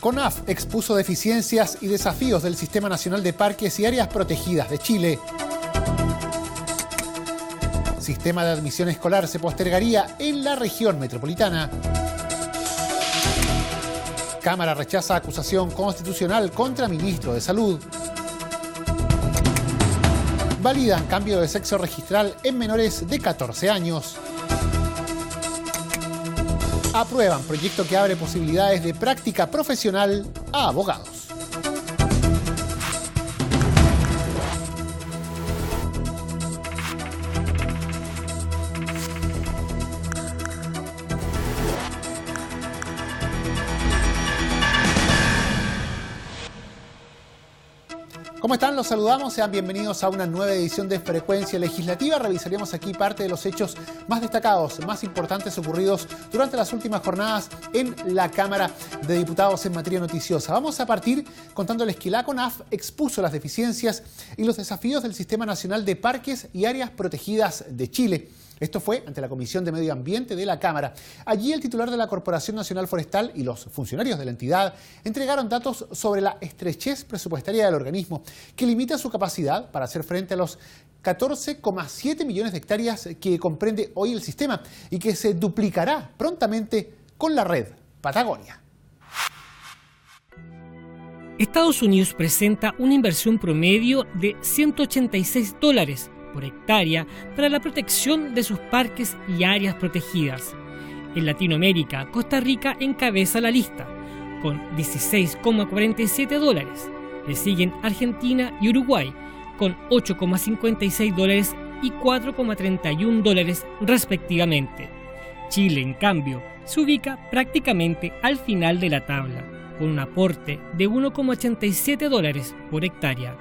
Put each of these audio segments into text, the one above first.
CONAF expuso deficiencias y desafíos del Sistema Nacional de Parques y Áreas Protegidas de Chile. Sistema de admisión escolar se postergaría en la región metropolitana. Cámara rechaza acusación constitucional contra ministro de Salud. Validan cambio de sexo registral en menores de 14 años. Aprueban proyecto que abre posibilidades de práctica profesional a abogados. ¿Cómo están? Los saludamos. Sean bienvenidos a una nueva edición de Frecuencia Legislativa. Revisaremos aquí parte de los hechos más destacados, más importantes ocurridos durante las últimas jornadas en la Cámara de Diputados en materia noticiosa. Vamos a partir contándoles que la CONAF expuso las deficiencias y los desafíos del Sistema Nacional de Parques y Áreas Protegidas de Chile. Esto fue ante la Comisión de Medio Ambiente de la Cámara. Allí el titular de la Corporación Nacional Forestal y los funcionarios de la entidad entregaron datos sobre la estrechez presupuestaria del organismo, que limita su capacidad para hacer frente a los 14,7 millones de hectáreas que comprende hoy el sistema y que se duplicará prontamente con la red Patagonia. Estados Unidos presenta una inversión promedio de $186 por hectárea para la protección de sus parques y áreas protegidas. En Latinoamérica, Costa Rica encabeza la lista, con $16,47. Le siguen Argentina y Uruguay, con $8,56 y $4,31 respectivamente. Chile, en cambio, se ubica prácticamente al final de la tabla, con un aporte de $1,87 por hectárea.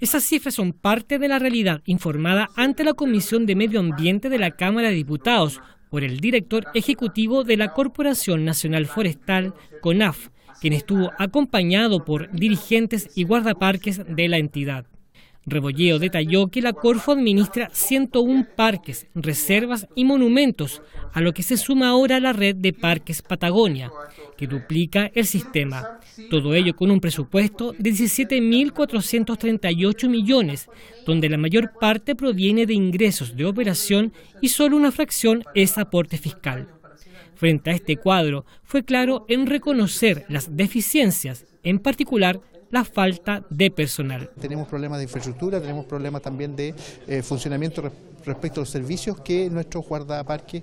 Esas cifras son parte de la realidad informada ante la Comisión de Medio Ambiente de la Cámara de Diputados por el director ejecutivo de la Corporación Nacional Forestal, CONAF, quien estuvo acompañado por dirigentes y guardaparques de la entidad. Rebolleo detalló que la Corfo administra 101 parques, reservas y monumentos, a lo que se suma ahora la red de Parques Patagonia, que duplica el sistema. Todo ello con un presupuesto de 17.438 millones, donde la mayor parte proviene de ingresos de operación y solo una fracción es aporte fiscal. Frente a este cuadro, fue claro en reconocer las deficiencias, en particular la falta de personal. Tenemos problemas de infraestructura, tenemos problemas también de funcionamiento respecto a los servicios que nuestros guardaparques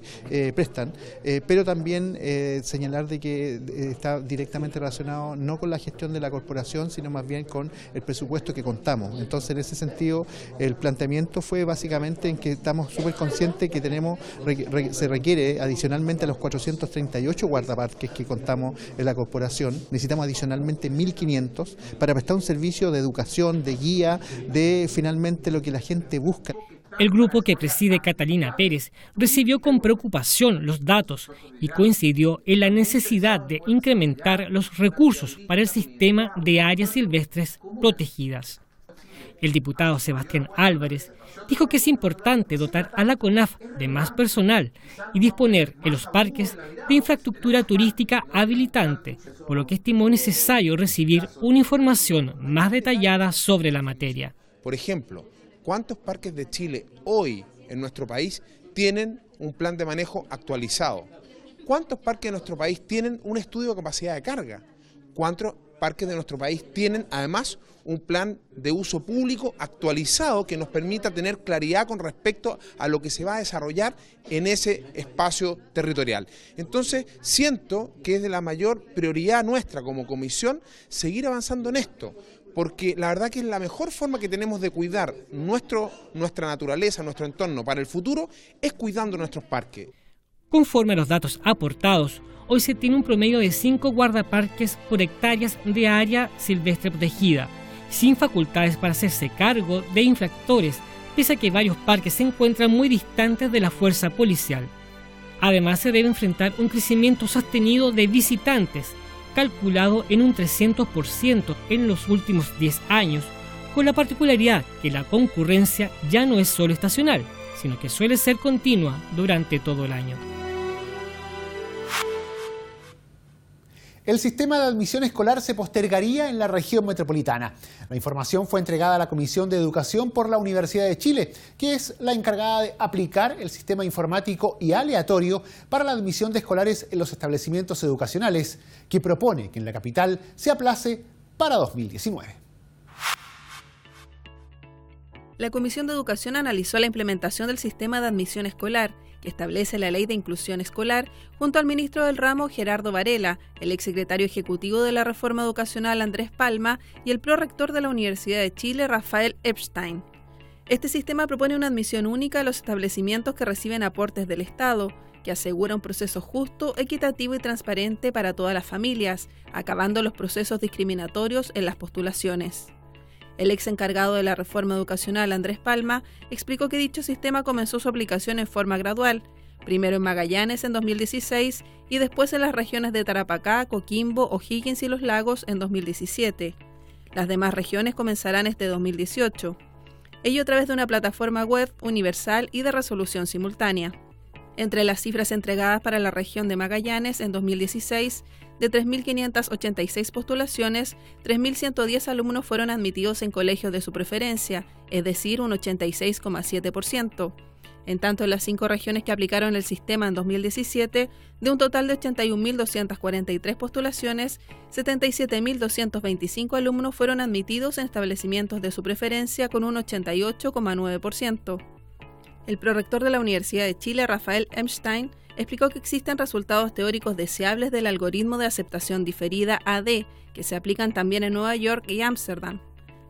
prestan, pero también señalar de que está directamente relacionado no con la gestión de la corporación, sino más bien con el presupuesto que contamos. Entonces, en ese sentido, el planteamiento fue básicamente en que estamos súper conscientes que se requiere adicionalmente a los 438 guardaparques que contamos en la corporación, necesitamos adicionalmente 1.500 para prestar un servicio de educación, de guía, de finalmente lo que la gente busca. El grupo que preside Catalina Pérez recibió con preocupación los datos y coincidió en la necesidad de incrementar los recursos para el sistema de áreas silvestres protegidas. El diputado Sebastián Álvarez dijo que es importante dotar a la CONAF de más personal y disponer en los parques de infraestructura turística habilitante, por lo que estimó necesario recibir una información más detallada sobre la materia. Por ejemplo, ¿cuántos parques de Chile hoy en nuestro país tienen un plan de manejo actualizado? ¿Cuántos parques de nuestro país tienen un estudio de capacidad de carga? ¿Cuántos parques de nuestro país tienen además un plan de uso público actualizado que nos permita tener claridad con respecto a lo que se va a desarrollar en ese espacio territorial? Entonces, siento que es de la mayor prioridad nuestra como comisión seguir avanzando en esto, porque la verdad que es la mejor forma que tenemos de cuidar nuestra naturaleza, nuestro entorno para el futuro, es cuidando nuestros parques. Conforme a los datos aportados, hoy se tiene un promedio de 5 guardaparques por hectáreas de área silvestre protegida, sin facultades para hacerse cargo de infractores, pese a que varios parques se encuentran muy distantes de la fuerza policial. Además, se debe enfrentar un crecimiento sostenido de visitantes, calculado en un 300% en los últimos 10 años, con la particularidad que la concurrencia ya no es solo estacional, sino que suele ser continua durante todo el año. el sistema de admisión escolar se postergaría en la región metropolitana. La información fue entregada a la Comisión de Educación por la Universidad de Chile, que es la encargada de aplicar el sistema informático y aleatorio para la admisión de escolares en los establecimientos educacionales, que propone que en la capital se aplace para 2019. La Comisión de Educación analizó la implementación del sistema de admisión escolar, que establece la Ley de Inclusión Escolar, junto al ministro del ramo Gerardo Varela, el exsecretario ejecutivo de la Reforma Educacional Andrés Palma y el prorector de la Universidad de Chile Rafael Epstein. Este sistema propone una admisión única a los establecimientos que reciben aportes del Estado, que asegura un proceso justo, equitativo y transparente para todas las familias, acabando los procesos discriminatorios en las postulaciones. El ex encargado de la Reforma Educacional, Andrés Palma, explicó que dicho sistema comenzó su aplicación en forma gradual, primero en Magallanes en 2016 y después en las regiones de Tarapacá, Coquimbo, O'Higgins y Los Lagos en 2017. Las demás regiones comenzarán este 2018. Ello a través de una plataforma web universal y de resolución simultánea. Entre las cifras entregadas para la región de Magallanes en 2016, de 3.586 postulaciones, 3.110 alumnos fueron admitidos en colegios de su preferencia, es decir, un 86,7%. En tanto, en las 5 regiones que aplicaron el sistema en 2017, de un total de 81.243 postulaciones, 77.225 alumnos fueron admitidos en establecimientos de su preferencia con un 88,9%. El prorector de la Universidad de Chile, Rafael Epstein, explicó que existen resultados teóricos deseables del algoritmo de aceptación diferida AD, que se aplican también en Nueva York y Ámsterdam.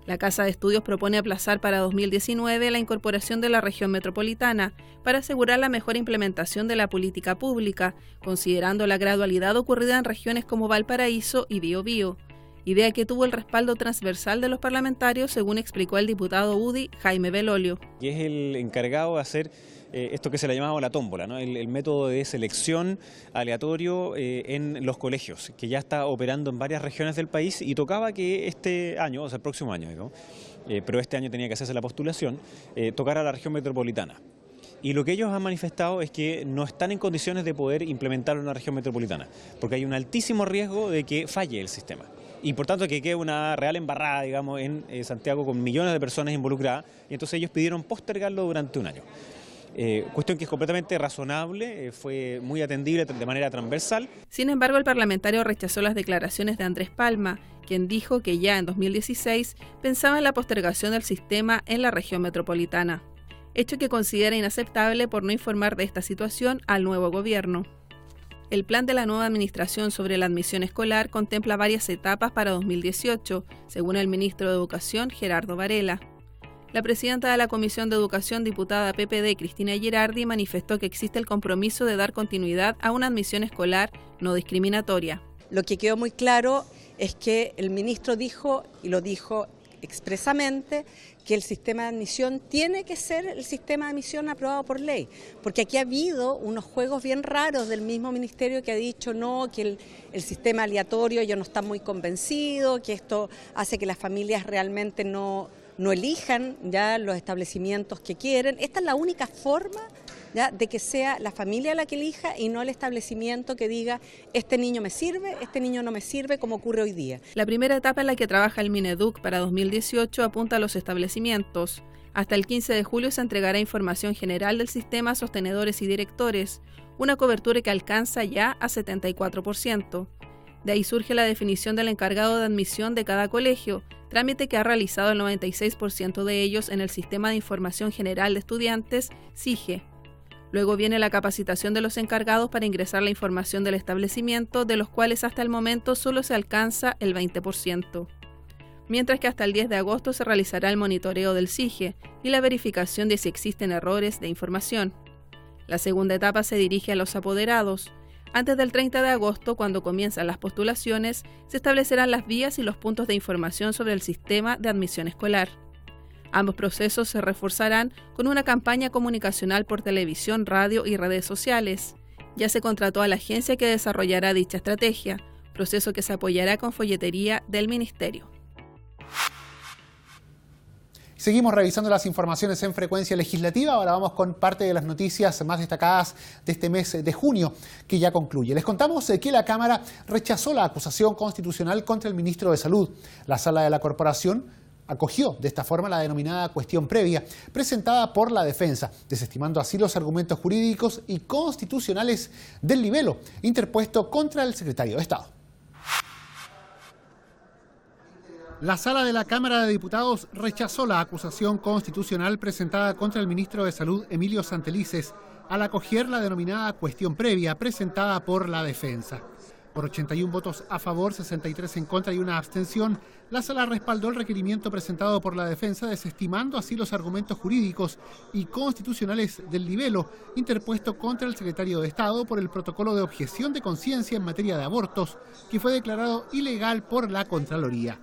La Casa de Estudios propone aplazar para 2019 la incorporación de la región metropolitana para asegurar la mejor implementación de la política pública, considerando la gradualidad ocurrida en regiones como Valparaíso y Biobío, idea que tuvo el respaldo transversal de los parlamentarios, según explicó el diputado UDI Jaime Belolio. Y es el encargado de hacer esto que se le llamaba la tómbola, ¿no? El método de selección aleatorio en los colegios, que ya está operando en varias regiones del país y tocaba que este año, o sea, el próximo año, digamos, pero este año tenía que hacerse la postulación, tocara a la región metropolitana. Y lo que ellos han manifestado es que no están en condiciones de poder implementarlo en una región metropolitana, porque hay un altísimo riesgo de que falle el sistema. Y por tanto que quede una real embarrada, digamos, en Santiago con millones de personas involucradas, y entonces ellos pidieron postergarlo durante un año. Cuestión que es completamente razonable, fue muy atendible de manera transversal. Sin embargo, el parlamentario rechazó las declaraciones de Andrés Palma, quien dijo que ya en 2016 pensaba en la postergación del sistema en la región metropolitana, hecho que considera inaceptable por no informar de esta situación al nuevo gobierno. El plan de la nueva administración sobre la admisión escolar contempla varias etapas para 2018, según el ministro de Educación, Gerardo Varela. La presidenta de la Comisión de Educación, diputada PPD, Cristina Girardi, manifestó que existe el compromiso de dar continuidad a una admisión escolar no discriminatoria. Lo que quedó muy claro es que el ministro dijo, y lo dijo expresamente, que el sistema de admisión tiene que ser el sistema de admisión aprobado por ley, porque aquí ha habido unos juegos bien raros del mismo ministerio que ha dicho no, que el sistema aleatorio ellos no están muy convencidos, que esto hace que las familias realmente no elijan ya los establecimientos que quieren. Esta es la única forma ¿ya? De que sea la familia la que elija y no el establecimiento que diga este niño me sirve, este niño no me sirve, como ocurre hoy día. La primera etapa en la que trabaja el Mineduc para 2018 apunta a los establecimientos. Hasta el 15 de julio se entregará información general del sistema a sostenedores y directores, una cobertura que alcanza ya a 74%. De ahí surge la definición del encargado de admisión de cada colegio, trámite que ha realizado el 96% de ellos en el Sistema de Información General de Estudiantes, SIGE. Luego viene la capacitación de los encargados para ingresar la información del establecimiento, de los cuales hasta el momento solo se alcanza el 20%. Mientras que hasta el 10 de agosto se realizará el monitoreo del SIGE y la verificación de si existen errores de información. La segunda etapa se dirige a los apoderados. Antes del 30 de agosto, cuando comienzan las postulaciones, se establecerán las vías y los puntos de información sobre el sistema de admisión escolar. Ambos procesos se reforzarán con una campaña comunicacional por televisión, radio y redes sociales. Ya se contrató a la agencia que desarrollará dicha estrategia, proceso que se apoyará con folletería del Ministerio. Seguimos revisando las informaciones en Frecuencia Legislativa. Ahora vamos con parte de las noticias más destacadas de este mes de junio, que ya concluye. Les contamos que la Cámara rechazó la acusación constitucional contra el ministro de Salud. La Sala de la Corporación acogió de esta forma la denominada cuestión previa presentada por la defensa, desestimando así los argumentos jurídicos y constitucionales del libelo interpuesto contra el secretario de Estado. La Sala de la Cámara de Diputados rechazó la acusación constitucional presentada contra el ministro de Salud, Emilio Santelices, al acoger la denominada cuestión previa presentada por la defensa. Por 81 votos a favor, 63 en contra y una abstención, la Sala respaldó el requerimiento presentado por la defensa, desestimando así los argumentos jurídicos y constitucionales del libelo interpuesto contra el secretario de Estado por el protocolo de objeción de conciencia en materia de abortos, que fue declarado ilegal por la Contraloría.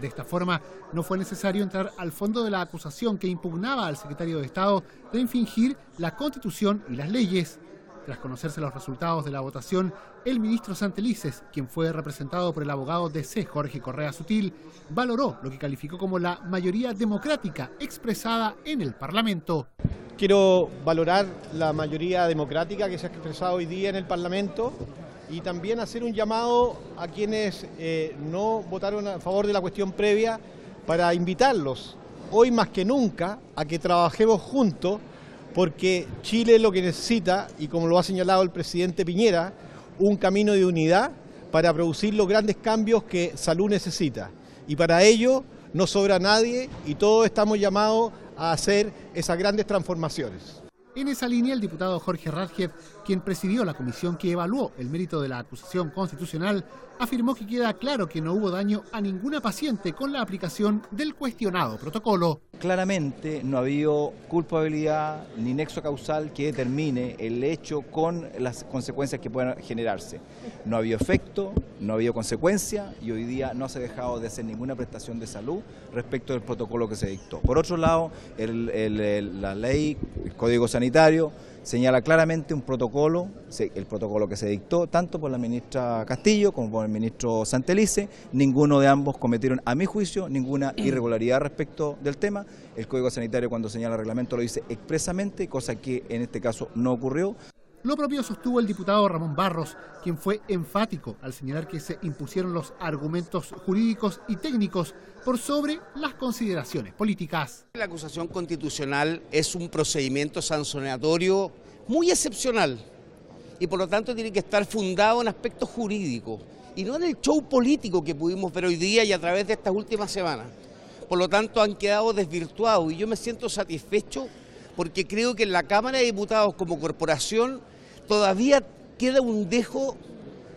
De esta forma, no fue necesario entrar al fondo de la acusación que impugnaba al secretario de Estado de infringir la Constitución y las leyes. Tras conocerse los resultados de la votación, el ministro Santelices, quien fue representado por el abogado DC Jorge Correa Sutil, valoró lo que calificó como la mayoría democrática expresada en el Parlamento. Quiero valorar la mayoría democrática que se ha expresado hoy día en el Parlamento y también hacer un llamado a quienes no votaron a favor de la cuestión previa para invitarlos, hoy más que nunca, a que trabajemos juntos, porque Chile lo que necesita, y como lo ha señalado el presidente Piñera, un camino de unidad para producir los grandes cambios que salud necesita. Y para ello no sobra nadie y todos estamos llamados a hacer esas grandes transformaciones. En esa línea, el diputado Jorge Radjev, quien presidió la comisión que evaluó el mérito de la acusación constitucional, afirmó que queda claro que no hubo daño a ninguna paciente con la aplicación del cuestionado protocolo. Claramente no ha habido culpabilidad ni nexo causal que determine el hecho con las consecuencias que puedan generarse. No ha habido efecto, no ha habido consecuencia y hoy día no se ha dejado de hacer ninguna prestación de salud respecto del protocolo que se dictó. Por otro lado, la ley, el Código Sanitario, señala claramente un protocolo, el protocolo que se dictó tanto por la ministra Castillo como por el ministro Santelices. Ninguno de ambos cometieron, a mi juicio, ninguna irregularidad respecto del tema. El Código Sanitario, cuando señala el reglamento, lo dice expresamente, cosa que en este caso no ocurrió. Lo propio sostuvo el diputado Ramón Barros, quien fue enfático al señalar que se impusieron los argumentos jurídicos y técnicos por sobre las consideraciones políticas. La acusación constitucional es un procedimiento sancionatorio muy excepcional y por lo tanto tiene que estar fundado en aspectos jurídicos y no en el show político que pudimos ver hoy día y a través de estas últimas semanas. Por lo tanto han quedado desvirtuados y yo me siento satisfecho porque creo que en la Cámara de Diputados como corporación todavía queda un dejo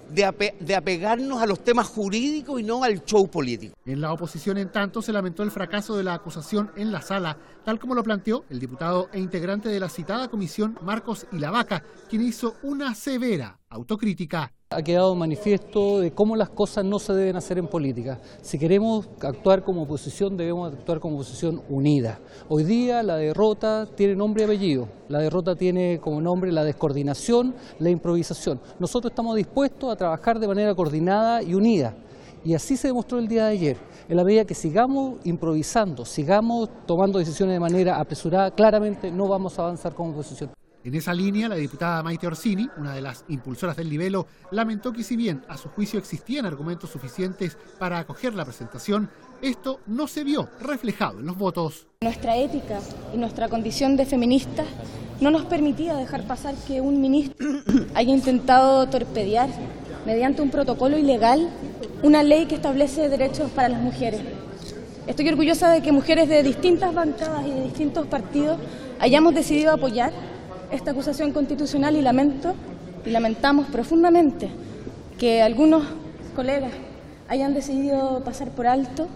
de apegarnos a los temas jurídicos y no al show político. En la oposición, en tanto, se lamentó el fracaso de la acusación en la sala, tal como lo planteó el diputado e integrante de la citada comisión, Marcos Ilavaca, quien hizo una severa autocrítica. Ha quedado manifiesto de cómo las cosas no se deben hacer en política. Si queremos actuar como oposición, debemos actuar como oposición unida. Hoy día la derrota tiene nombre y apellido. La derrota tiene como nombre la descoordinación, la improvisación. Nosotros estamos dispuestos a trabajar de manera coordinada y unida. Y así se demostró el día de ayer. En la medida que sigamos improvisando, sigamos tomando decisiones de manera apresurada, claramente no vamos a avanzar como oposición. En esa línea, la diputada Maite Orsini, una de las impulsoras del libelo, lamentó que si bien a su juicio existían argumentos suficientes para acoger la presentación, esto no se vio reflejado en los votos. Nuestra ética y nuestra condición de feministas no nos permitía dejar pasar que un ministro haya intentado torpedear mediante un protocolo ilegal una ley que establece derechos para las mujeres. Estoy orgullosa de que mujeres de distintas bancadas y de distintos partidos hayamos decidido apoyar esta acusación constitucional y lamentamos profundamente que algunos colegas hayan decidido pasar por alto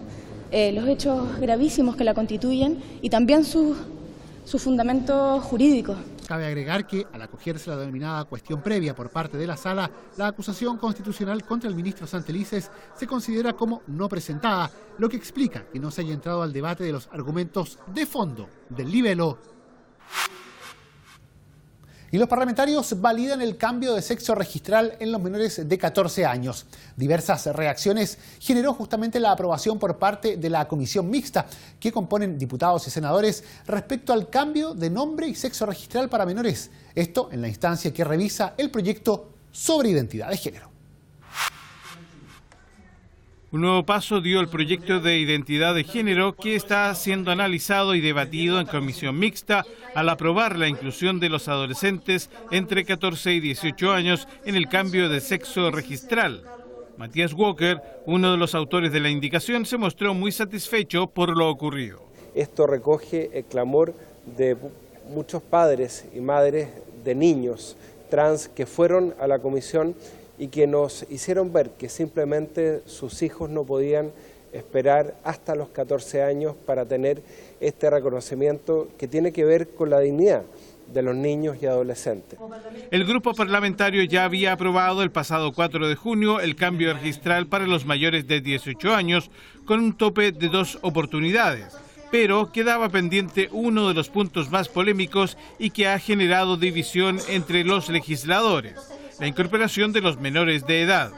los hechos gravísimos que la constituyen y también sus fundamentos jurídicos. Cabe agregar que, al acogerse la denominada cuestión previa por parte de la Sala, la acusación constitucional contra el ministro Santelices se considera como no presentada, lo que explica que no se haya entrado al debate de los argumentos de fondo del libelo. Y los parlamentarios validan el cambio de sexo registral en los menores de 14 años. Diversas reacciones generó justamente la aprobación por parte de la comisión mixta, que componen diputados y senadores, respecto al cambio de nombre y sexo registral para menores. Esto en la instancia que revisa el proyecto sobre identidad de género. Un nuevo paso dio el proyecto de identidad de género que está siendo analizado y debatido en comisión mixta al aprobar la inclusión de los adolescentes entre 14 y 18 años en el cambio de sexo registral. Matías Walker, uno de los autores de la indicación, se mostró muy satisfecho por lo ocurrido. Esto recoge el clamor de muchos padres y madres de niños trans que fueron a la comisión y que nos hicieron ver que simplemente sus hijos no podían esperar hasta los 14 años para tener este reconocimiento que tiene que ver con la dignidad de los niños y adolescentes. El grupo parlamentario ya había aprobado el pasado 4 de junio el cambio registral para los mayores de 18 años con un tope de 2 oportunidades, pero quedaba pendiente uno de los puntos más polémicos y que ha generado división entre los legisladores: la incorporación de los menores de edad.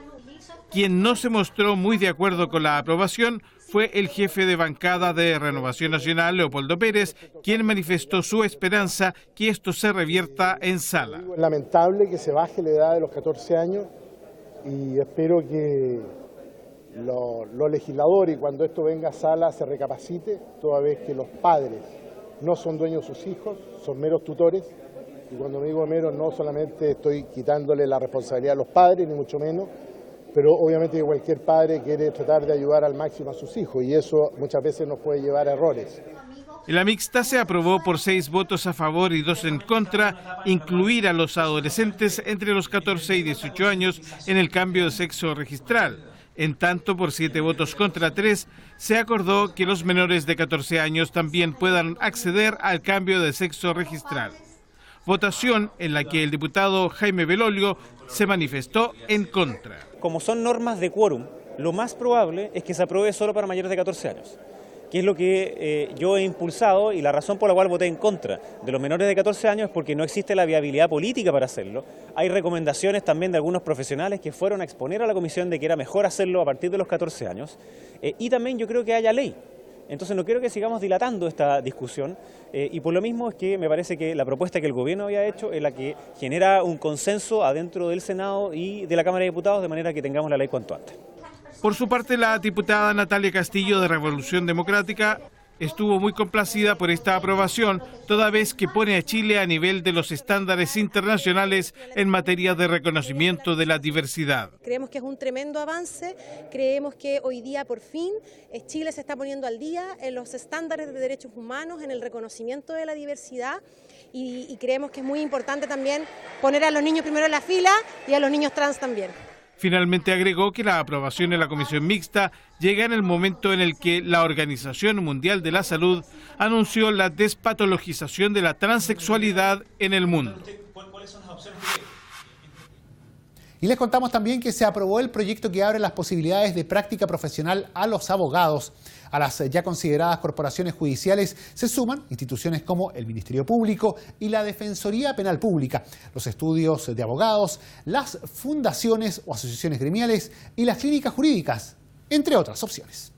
Quien no se mostró muy de acuerdo con la aprobación fue el jefe de bancada de Renovación Nacional, Leopoldo Pérez, quien manifestó su esperanza que esto se revierta en sala. Es lamentable que se baje la edad de los 14 años y espero que los legisladores, cuando esto venga a sala, se recapacite, toda vez que los padres no son dueños de sus hijos, son meros tutores. Y cuando me digo mero, no solamente estoy quitándole la responsabilidad a los padres, ni mucho menos, pero obviamente cualquier padre quiere tratar de ayudar al máximo a sus hijos y eso muchas veces nos puede llevar a errores. En la mixta se aprobó por 6 votos a favor y 2 en contra incluir a los adolescentes entre los 14 y 18 años en el cambio de sexo registral. En tanto, por 7 votos contra 3, se acordó que los menores de 14 años también puedan acceder al cambio de sexo registral. Votación en la que el diputado Jaime Belolio se manifestó en contra. Como son normas de quórum, lo más probable es que se apruebe solo para mayores de 14 años, que es lo que yo he impulsado, y la razón por la cual voté en contra de los menores de 14 años es porque no existe la viabilidad política para hacerlo. Hay recomendaciones también de algunos profesionales que fueron a exponer a la comisión de que era mejor hacerlo a partir de los 14 años, y también yo creo que haya ley. Entonces no quiero que sigamos dilatando esta discusión y por lo mismo es que me parece que la propuesta que el gobierno había hecho es la que genera un consenso adentro del Senado y de la Cámara de Diputados, de manera que tengamos la ley cuanto antes. Por su parte, la diputada Natalia Castillo de Revolución Democrática estuvo muy complacida por esta aprobación, toda vez que pone a Chile a nivel de los estándares internacionales en materia de reconocimiento de la diversidad. Creemos que es un tremendo avance, creemos que hoy día por fin Chile se está poniendo al día en los estándares de derechos humanos, en el reconocimiento de la diversidad y creemos que es muy importante también poner a los niños primero en la fila y a los niños trans también. Finalmente agregó que la aprobación en la comisión mixta llega en el momento en el que la Organización Mundial de la Salud anunció la despatologización de la transexualidad en el mundo. Y les contamos también que se aprobó el proyecto que abre las posibilidades de práctica profesional a los abogados. A las ya consideradas corporaciones judiciales se suman instituciones como el Ministerio Público y la Defensoría Penal Pública, los estudios de abogados, las fundaciones o asociaciones gremiales y las clínicas jurídicas, entre otras opciones.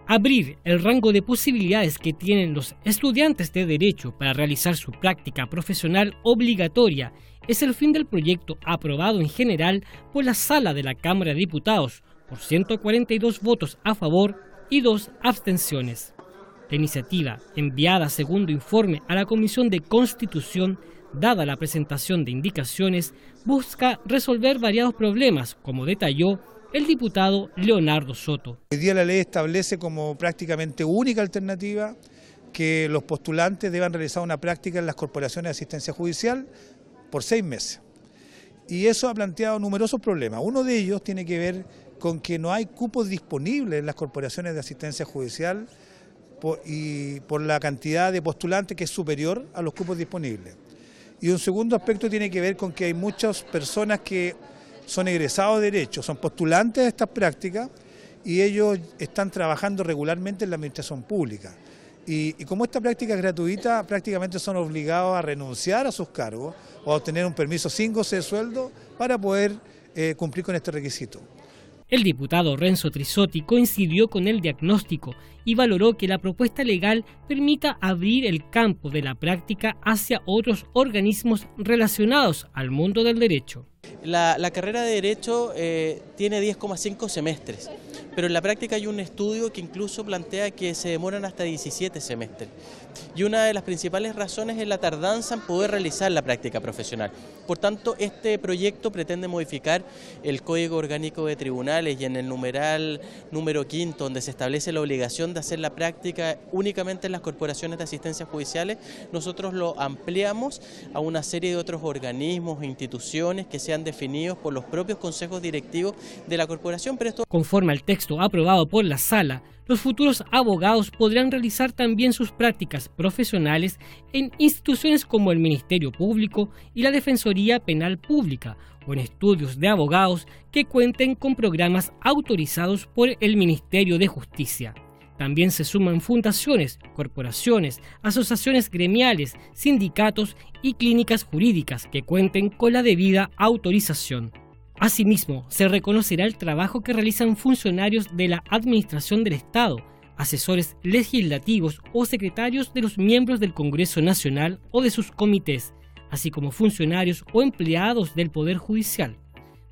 Abrir el rango de posibilidades que tienen los estudiantes de Derecho para realizar su práctica profesional obligatoria es el fin del proyecto aprobado en general por la Sala de la Cámara de Diputados por 142 votos a favor y 2 abstenciones. La iniciativa, enviada a segundo informe a la Comisión de Constitución, dada la presentación de indicaciones, busca resolver variados problemas, como detalló el diputado Leonardo Soto. Hoy día la ley establece como prácticamente única alternativa que los postulantes deban realizar una práctica en las corporaciones de asistencia judicial por 6 meses. Y eso ha planteado numerosos problemas. Uno de ellos tiene que ver con que no hay cupos disponibles en las corporaciones de asistencia judicial y por la cantidad de postulantes que es superior a los cupos disponibles. Y un segundo aspecto tiene que ver con que hay muchas personas que son egresados de Derecho, son postulantes de estas prácticas y ellos están trabajando regularmente en la administración pública. Y como esta práctica es gratuita, prácticamente son obligados a renunciar a sus cargos o a obtener un permiso sin goce de sueldo para poder cumplir con este requisito. El diputado Renzo Trisotti coincidió con el diagnóstico y valoró que la propuesta legal permita abrir el campo de la práctica hacia otros organismos relacionados al mundo del derecho. La carrera de Derecho tiene 10,5 semestres, pero en la práctica hay un estudio que incluso plantea que se demoran hasta 17 semestres. Y una de las principales razones es la tardanza en poder realizar la práctica profesional. Por tanto, este proyecto pretende modificar el Código Orgánico de Tribunales y en el numeral número 5, donde se establece la obligación de hacer la práctica únicamente en las corporaciones de asistencia judiciales, nosotros lo ampliamos a una serie de otros organismos e instituciones que sean definidos por los propios consejos directivos de la corporación. Pero esto... Conforme al texto aprobado por la Sala, los futuros abogados podrán realizar también sus prácticas profesionales en instituciones como el Ministerio Público y la Defensoría Penal Pública o en estudios de abogados que cuenten con programas autorizados por el Ministerio de Justicia. También se suman fundaciones, corporaciones, asociaciones gremiales, sindicatos y clínicas jurídicas que cuenten con la debida autorización. Asimismo, se reconocerá el trabajo que realizan funcionarios de la Administración del Estado, asesores legislativos o secretarios de los miembros del Congreso Nacional o de sus comités, así como funcionarios o empleados del Poder Judicial.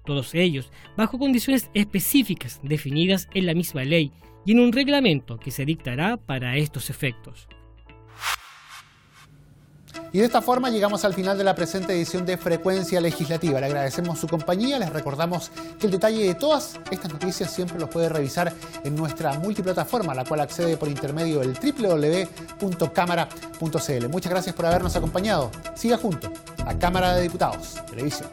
Todos ellos bajo condiciones específicas definidas en la misma ley y en un reglamento que se dictará para estos efectos. Y de esta forma llegamos al final de la presente edición de Frecuencia Legislativa. Le agradecemos su compañía, les recordamos que el detalle de todas estas noticias siempre los puede revisar en nuestra multiplataforma, a la cual accede por intermedio del www.cámara.cl. Muchas gracias por habernos acompañado. Siga junto a Cámara de Diputados Televisión.